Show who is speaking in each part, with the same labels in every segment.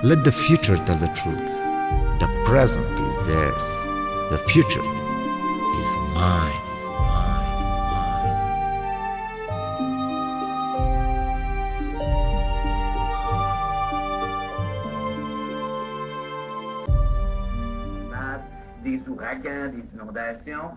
Speaker 1: Let the future tell the truth. The present is theirs. The future is mine.
Speaker 2: Des ouragans, des inondations.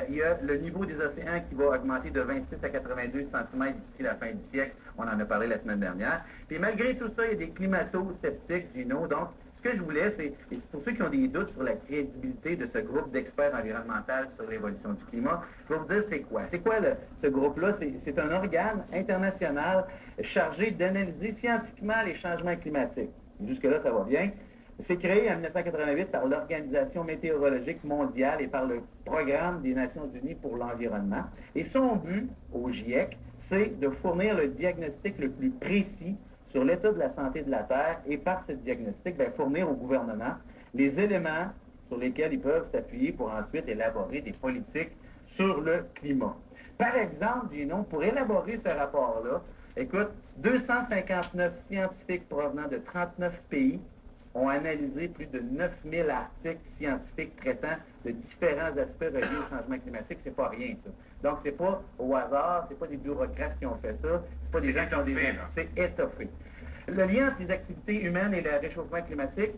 Speaker 2: Il y a le niveau des océans qui va augmenter de 26 à 82 cm d'ici la fin du siècle. On en a parlé la semaine dernière. Puis malgré tout ça, il y a des climato-sceptiques, Gino. Donc, ce que je voulais, et c'est pour ceux qui ont des doutes sur la crédibilité de ce groupe d'experts environnementaux sur l'évolution du climat, je vais vous dire c'est quoi. C'est quoi ce groupe-là? C'est un organe international chargé d'analyser scientifiquement les changements climatiques. Jusque-là, ça va bien. C'est créé en 1988 par l'Organisation météorologique mondiale et par le Programme des Nations unies pour l'environnement. Et son but, au GIEC, c'est de fournir le diagnostic le plus précis sur l'état de la santé de la Terre et par ce diagnostic, fournir au gouvernement les éléments sur lesquels ils peuvent s'appuyer pour ensuite élaborer des politiques sur le climat. Par exemple, Gino, pour élaborer ce rapport-là, écoute, 259 scientifiques provenant de 39 pays ont analysé plus de 9000 articles scientifiques traitant de différents aspects reliés au changement climatique. C'est pas rien, ça. Donc, c'est pas au hasard, c'est pas des bureaucrates qui ont fait ça, c'est pas des gens qui ont des... C'est étoffé. Le lien entre les activités humaines et le réchauffement climatique,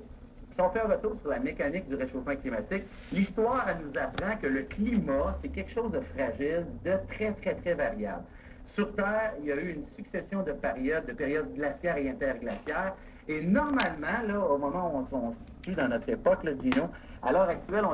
Speaker 2: si on fait un retour sur la mécanique du réchauffement climatique, l'histoire, elle nous apprend que le climat, c'est quelque chose de fragile, de très, très, très variable. Sur Terre, il y a eu une succession de périodes glaciaires et interglaciaires. Et normalement, là, au moment où on se situe dans notre époque, là, Gino, à l'heure actuelle,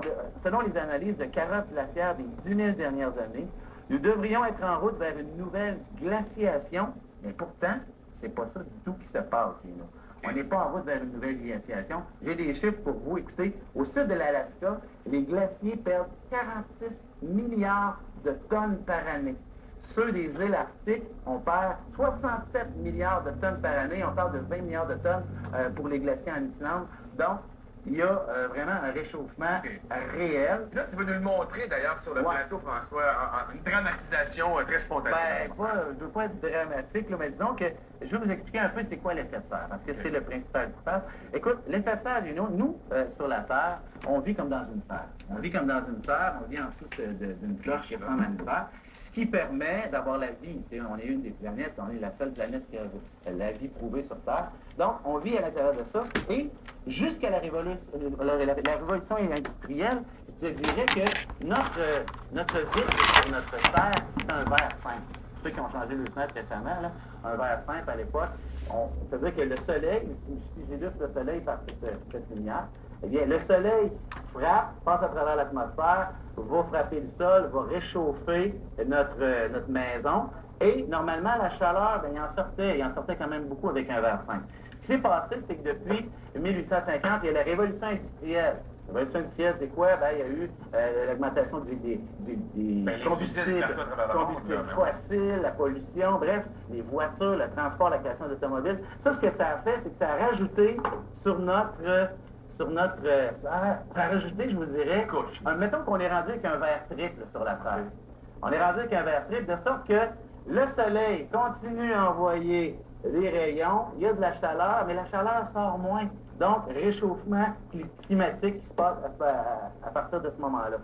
Speaker 2: selon les analyses de carottes glaciaires des 10 000 dernières années, nous devrions être en route vers une nouvelle glaciation, mais pourtant, c'est pas ça du tout qui se passe, Gino. On n'est pas en route vers une nouvelle glaciation. J'ai des chiffres pour vous. Écoutez, au sud de l'Alaska, les glaciers perdent 46 milliards de tonnes par année. Ceux des îles arctiques, on perd 67 milliards de tonnes par année. On parle de 20 milliards de tonnes pour les glaciers en Islande. Donc, il y a vraiment un réchauffement réel.
Speaker 3: Là, tu veux nous le montrer, d'ailleurs, sur le plateau, François, en une dramatisation très spontanée.
Speaker 2: Je ne veux pas être dramatique, là, mais disons que je vais vous expliquer un peu c'est quoi l'effet de serre, parce que c'est le principal coupable. Écoute, l'effet de serre, nous, sur la Terre, on vit comme dans une serre. On vit comme dans une serre, on vit en dessous d'une cloche qui ressemble à une serre. Ce qui permet d'avoir la vie. On est une des planètes, on est la seule planète qui a la vie prouvée sur Terre. Donc, on vit à l'intérieur de ça. Et jusqu'à la révolution industrielle, je te dirais que notre vitre sur notre Terre, c'est un verre simple. Ceux qui ont changé le fenêtre récemment, là, un verre simple à l'époque, c'est-à-dire que le soleil, si j'illustre le soleil par cette lumière, eh bien, le soleil frappe, passe à travers l'atmosphère, va frapper le sol, va réchauffer notre maison. Et normalement, la chaleur, il en sortait quand même beaucoup avec un verre simple. Ce qui s'est passé, c'est que depuis 1850, il y a la révolution industrielle. La révolution industrielle, c'est quoi? Il y a eu l'augmentation des combustibles fossiles, la pollution, bref, les voitures, le transport, la création d'automobiles. Ça, ce que ça a fait, c'est que ça a rajouté ça a rajouté, je vous dirais, mettons qu'on est rendu avec un verre triple sur la Terre. On est rendu avec un verre triple, de sorte que le soleil continue à envoyer des rayons, il y a de la chaleur, mais la chaleur sort moins. Donc, réchauffement climatique qui se passe à partir de ce moment-là.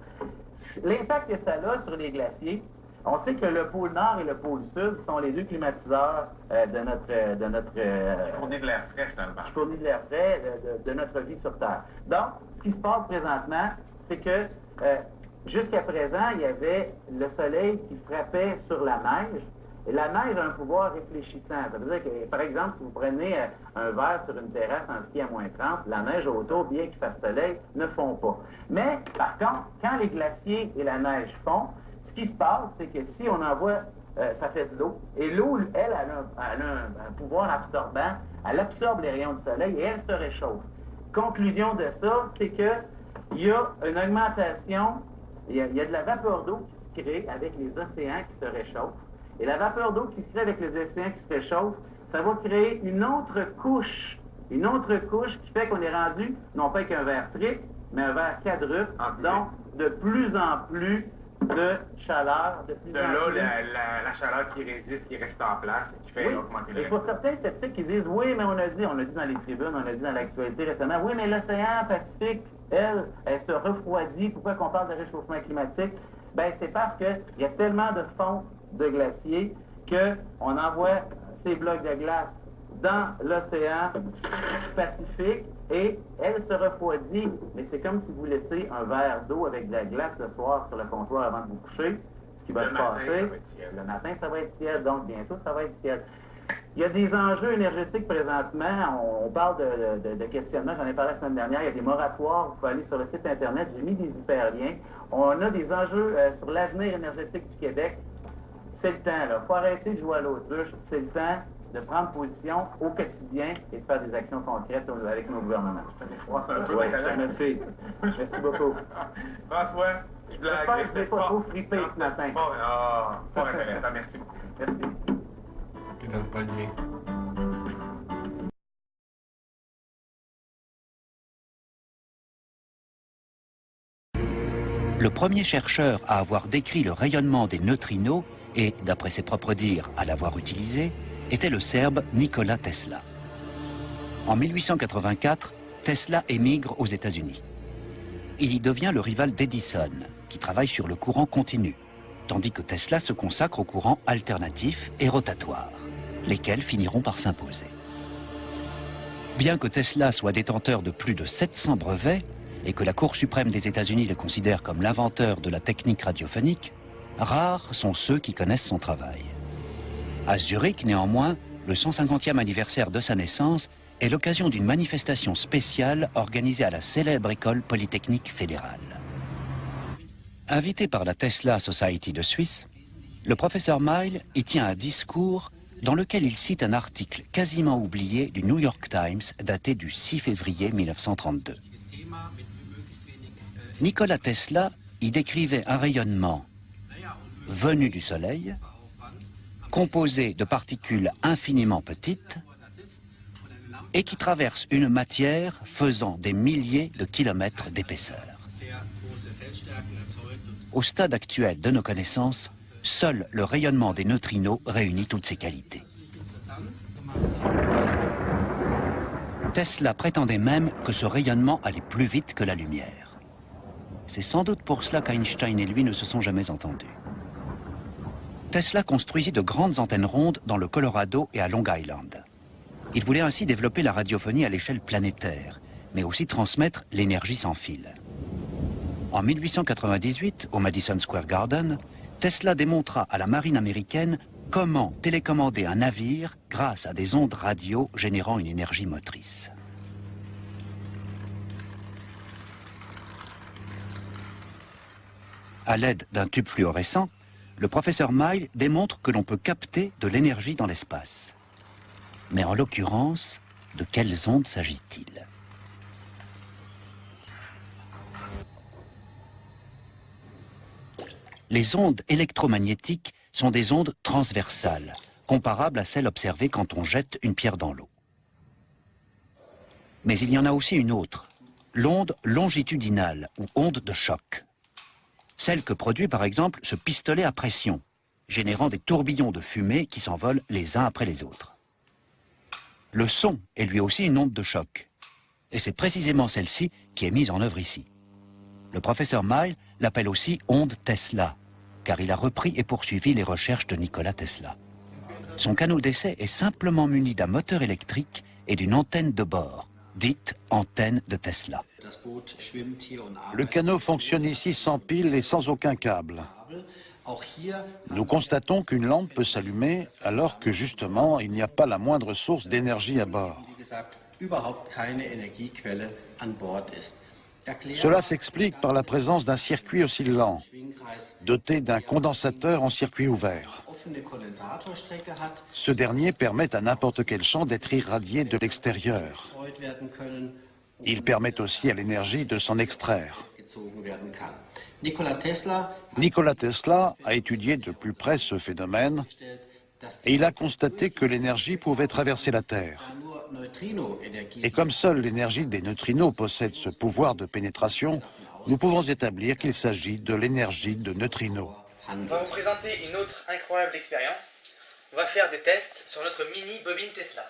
Speaker 2: L'impact que ça a sur les glaciers, on sait que le pôle Nord et le pôle Sud sont les deux climatiseurs de notre
Speaker 3: qui fournit de l'air frais, finalement.
Speaker 2: Qui fournit de l'air frais de notre vie sur Terre. Donc, ce qui se passe présentement, c'est que jusqu'à présent, il y avait le soleil qui frappait sur la neige. Et la neige a un pouvoir réfléchissant. Ça veut dire que, par exemple, si vous prenez un verre sur une terrasse en ski à moins 30, la neige autour, bien qu'il fasse soleil, ne fond pas. Mais, par contre, quand les glaciers et la neige fondent, ce qui se passe, c'est que si on envoie, ça fait de l'eau, et l'eau, elle a un pouvoir absorbant, elle absorbe les rayons du soleil et elle se réchauffe. Conclusion de ça, c'est que il y a une augmentation, il y a de la vapeur d'eau qui se crée avec les océans qui se réchauffent. Et la vapeur d'eau qui se crée avec les océans qui se réchauffent, ça va créer une autre couche qui fait qu'on est rendu, non pas avec un verre triple, mais un verre quadruple, donc de plus en plus de chaleur de plus
Speaker 3: De
Speaker 2: en
Speaker 3: là,
Speaker 2: plus.
Speaker 3: la chaleur qui résiste, qui reste en place et qui fait
Speaker 2: Oui.
Speaker 3: augmenter le
Speaker 2: Et pour
Speaker 3: reste.
Speaker 2: certains sceptiques qui disent, oui, mais on a dit dans les tribunes, on a dit dans l'actualité récemment, oui, mais l'océan Pacifique, elle se refroidit. Pourquoi qu'on parle de réchauffement climatique? Ben, c'est parce qu'il y a tellement de fonds de glaciers qu'on envoie ces blocs de glace dans l'océan Pacifique et elle se refroidit. Mais c'est comme si vous laissez un verre d'eau avec de la glace le soir sur le comptoir avant de vous coucher. Ce qui va se passer, le matin, ça va être tiède, donc bientôt, ça va être tiède. Il y a des enjeux énergétiques présentement. On parle de questionnement, j'en ai parlé la semaine dernière. Il y a des moratoires. Vous pouvez aller sur le site Internet, j'ai mis des hyperliens. On a des enjeux sur l'avenir énergétique du Québec. C'est le temps, là. Il faut arrêter de jouer à l'autruche. C'est le temps de prendre position au quotidien et de faire des actions concrètes avec nos gouvernements.
Speaker 3: Oui,
Speaker 2: merci. Merci beaucoup.
Speaker 3: François,
Speaker 2: J'espère que je n'ai pas trop frippé ce matin.
Speaker 3: Fort intéressant, merci beaucoup.
Speaker 2: Merci.
Speaker 4: Tu donnes pas le lien.
Speaker 5: Le premier chercheur à avoir décrit le rayonnement des neutrinos et, d'après ses propres dires, à l'avoir utilisé, était le Serbe Nikola Tesla. En 1884, Tesla émigre aux États-Unis. Il y devient le rival d'Edison, qui travaille sur le courant continu, tandis que Tesla se consacre au courant alternatif et rotatoire, lesquels finiront par s'imposer. Bien que Tesla soit détenteur de plus de 700 brevets et que la Cour suprême des États-Unis le considère comme l'inventeur de la technique radiophonique, rares sont ceux qui connaissent son travail. À Zurich, néanmoins, le 150e anniversaire de sa naissance est l'occasion d'une manifestation spéciale organisée à la célèbre école polytechnique fédérale. Invité par la Tesla Society de Suisse, le professeur Mile y tient un discours dans lequel il cite un article quasiment oublié du New York Times daté du 6 février 1932. Nikola Tesla y décrivait un rayonnement venu du Soleil, composé de particules infiniment petites et qui traverse une matière faisant des milliers de kilomètres d'épaisseur. Au stade actuel de nos connaissances, seul le rayonnement des neutrinos réunit toutes ces qualités. Tesla prétendait même que ce rayonnement allait plus vite que la lumière. C'est sans doute pour cela qu'Einstein et lui ne se sont jamais entendus. Tesla construisit de grandes antennes rondes dans le Colorado et à Long Island. Il voulait ainsi développer la radiophonie à l'échelle planétaire, mais aussi transmettre l'énergie sans fil. En 1898, au Madison Square Garden, Tesla démontra à la marine américaine comment télécommander un navire grâce à des ondes radio générant une énergie motrice. À l'aide d'un tube fluorescent, le professeur Mile démontre que l'on peut capter de l'énergie dans l'espace. Mais en l'occurrence, de quelles ondes s'agit-il? Les ondes électromagnétiques sont des ondes transversales, comparables à celles observées quand on jette une pierre dans l'eau. Mais il y en a aussi une autre, l'onde longitudinale ou onde de choc. Celle que produit par exemple ce pistolet à pression, générant des tourbillons de fumée qui s'envolent les uns après les autres. Le son est lui aussi une onde de choc, et c'est précisément celle-ci qui est mise en œuvre ici. Le professeur Mile l'appelle aussi onde Tesla, car il a repris et poursuivi les recherches de Nikola Tesla. Son canot d'essai est simplement muni d'un moteur électrique et d'une antenne de bord, dite antenne de Tesla.
Speaker 6: Le canot fonctionne ici sans pile et sans aucun câble. Nous constatons qu'une lampe peut s'allumer alors que justement il n'y a pas la moindre source d'énergie à bord. Cela s'explique par la présence d'un circuit oscillant, doté d'un condensateur en circuit ouvert. Ce dernier permet à n'importe quel champ d'être irradié de l'extérieur. Il permet aussi à l'énergie de s'en extraire. Nikola Tesla a étudié de plus près ce phénomène et il a constaté que l'énergie pouvait traverser la Terre. Et comme seule l'énergie des neutrinos possède ce pouvoir de pénétration, nous pouvons établir qu'il s'agit de l'énergie de neutrinos.
Speaker 7: On va vous présenter une autre incroyable expérience. On va faire des tests sur notre mini bobine Tesla.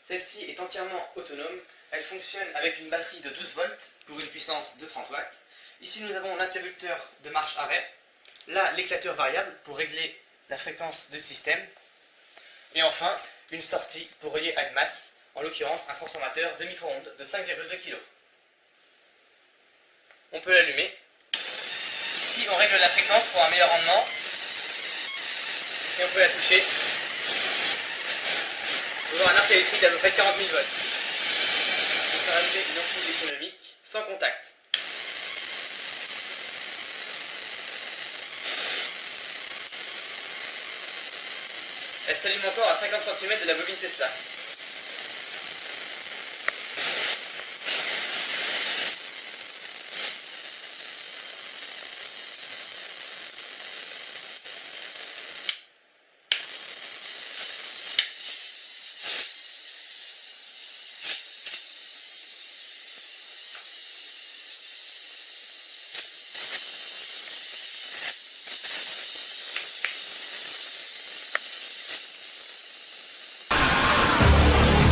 Speaker 7: Celle-ci est entièrement autonome. Elle fonctionne avec une batterie de 12 volts pour une puissance de 30 watts. Ici, nous avons l'interrupteur de marche-arrêt. Là, l'éclateur variable pour régler la fréquence du système. Et enfin, une sortie pour relier à une masse, en l'occurrence un transformateur de micro-ondes de 5,2 kg. On peut l'allumer. Ici, on règle la fréquence pour un meilleur rendement. Et on peut la toucher. Vous aurez un arc électrique d'à peu près 40 000 volts. On peut rajouter une ampoule économique sans contact. Elle s'allume encore à 50 cm de la bobine Tesla.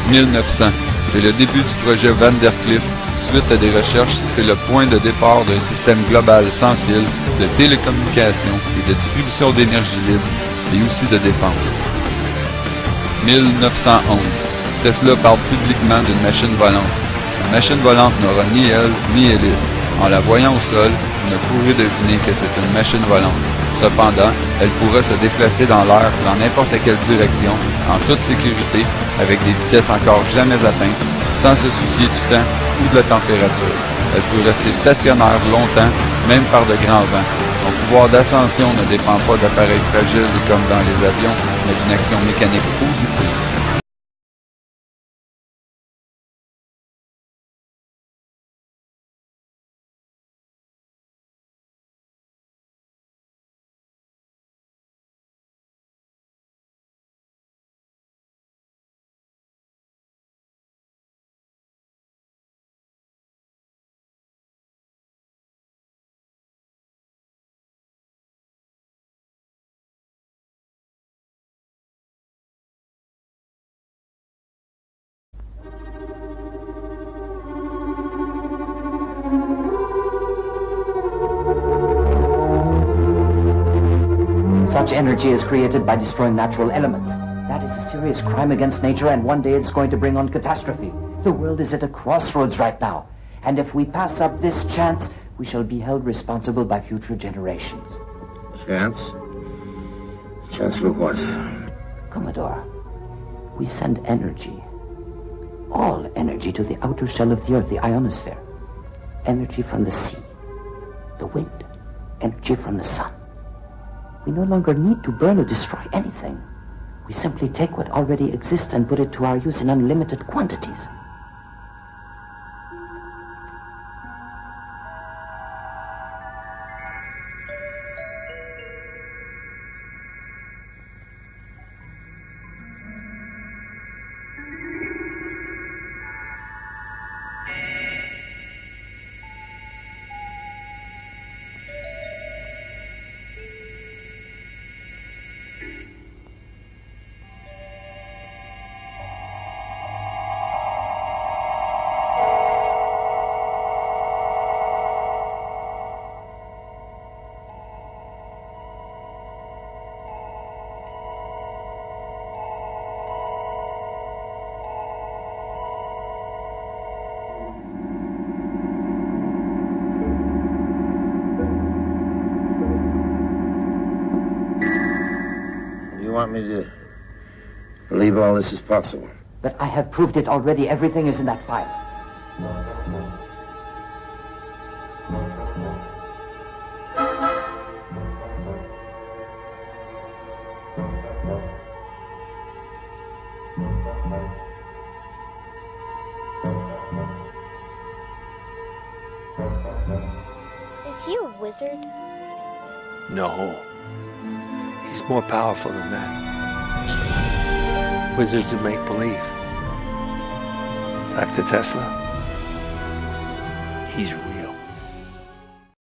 Speaker 8: « 1900, c'est le début du projet Vandercliff. Suite à des recherches, c'est le point de départ d'un système global sans fil de télécommunications et de distribution d'énergie libre et aussi de défense. 1911, Tesla parle publiquement d'une machine volante. La machine volante n'aura ni aile ni hélice. En la voyant au sol, vous ne pourrez deviner que c'est une machine volante. Cependant, elle pourra se déplacer dans l'air dans n'importe quelle direction, en toute sécurité, avec des vitesses encore jamais atteintes, sans se soucier du temps ou de la température. Elle peut rester stationnaire longtemps, même par de grands vents. Son pouvoir d'ascension ne dépend pas d'appareils fragiles comme dans les avions, mais d'une action mécanique positive.
Speaker 9: Such energy is created by destroying natural elements. That is a serious crime against nature, and one day it's going to bring on catastrophe. The world is at a crossroads right now, and if we pass up this chance, we shall be held responsible by future generations.
Speaker 1: Chance? Chance for what?
Speaker 9: Commodore, we send energy, all energy, to the outer shell of the Earth, the ionosphere. Energy from the sea, the wind, energy from the sun. We no longer need to burn or destroy anything. We simply take what already exists and put it to our use in unlimited quantities.
Speaker 1: You want me to believe all this is possible?
Speaker 9: But I have proved it already. Everything is in that file.
Speaker 10: Is he a wizard?
Speaker 11: No. He's more powerful than that. wizards of make-believe. Dr. Tesla, he's real.